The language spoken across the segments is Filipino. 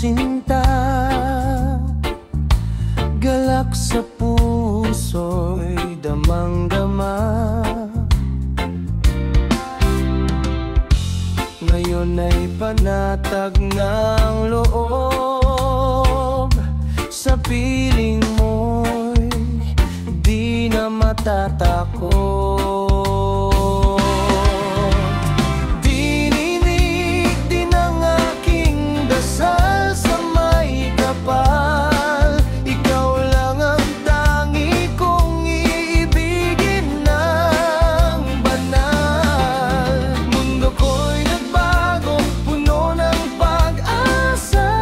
sinta, galak sa puso'y damang-dama. Ngayon ay panatag ng loob, sa piling mo'y di na matatakot. Dininig din ang aking dasal sa may kapal, ikaw lang ang tangi kong iibigin ng banal. Mundo ko'y nagbago, puno ng pag-asa,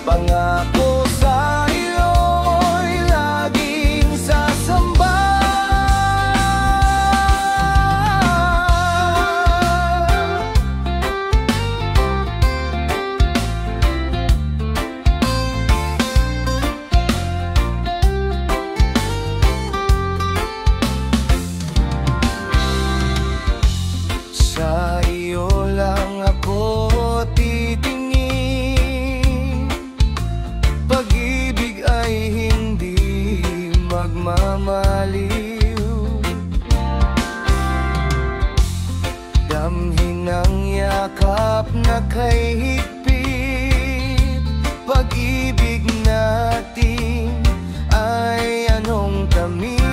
pangako sa iyo'y laging sasamba. Sa iyo lang ako titingin, pag-ibig ay hindi magmamaliw. Damhin ang yakap na kay higpit, pag-ibig natin ay anong tamis.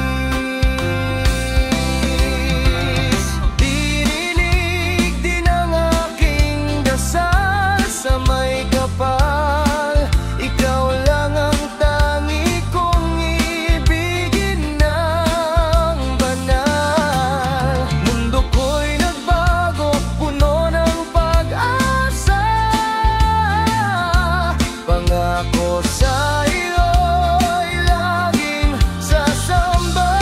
Dininig din ang aking dasal sa may kapal, ikaw lang ang tangi kong ibigin ng banal. Mundo ko'y nagbago, puno ng pag-asa, pangako sa iyo'y laging sasamba.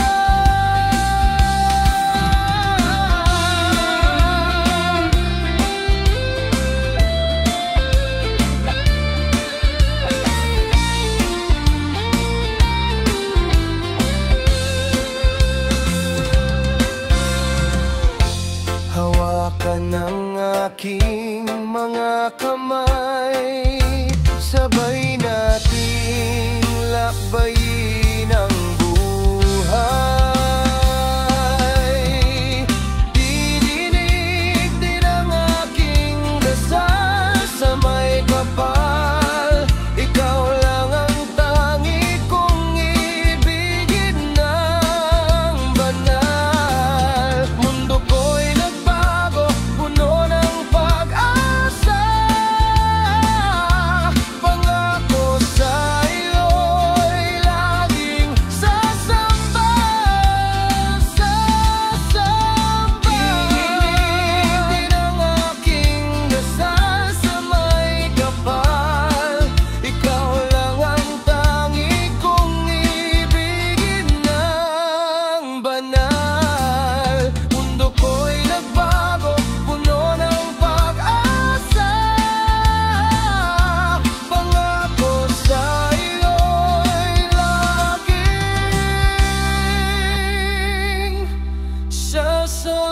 Hawakan ng aking mga kamay, sabay nating lakbayin ang buhay. Didinig din ang aking dasal sa may kapal, ikaw lang ang tangi kong ibigin ng banal. Mundo ko'y nagbago, puno ng pag-asa, pangako sa iyo'y laging sasamba. Dinidig din ang aking dasal sa may kapal, ikaw lang ang tangi kong ibigin ng banal. Mundo ko'y nagbago, puno ng pag-asa, pangako sa iyo'y laging sasamba.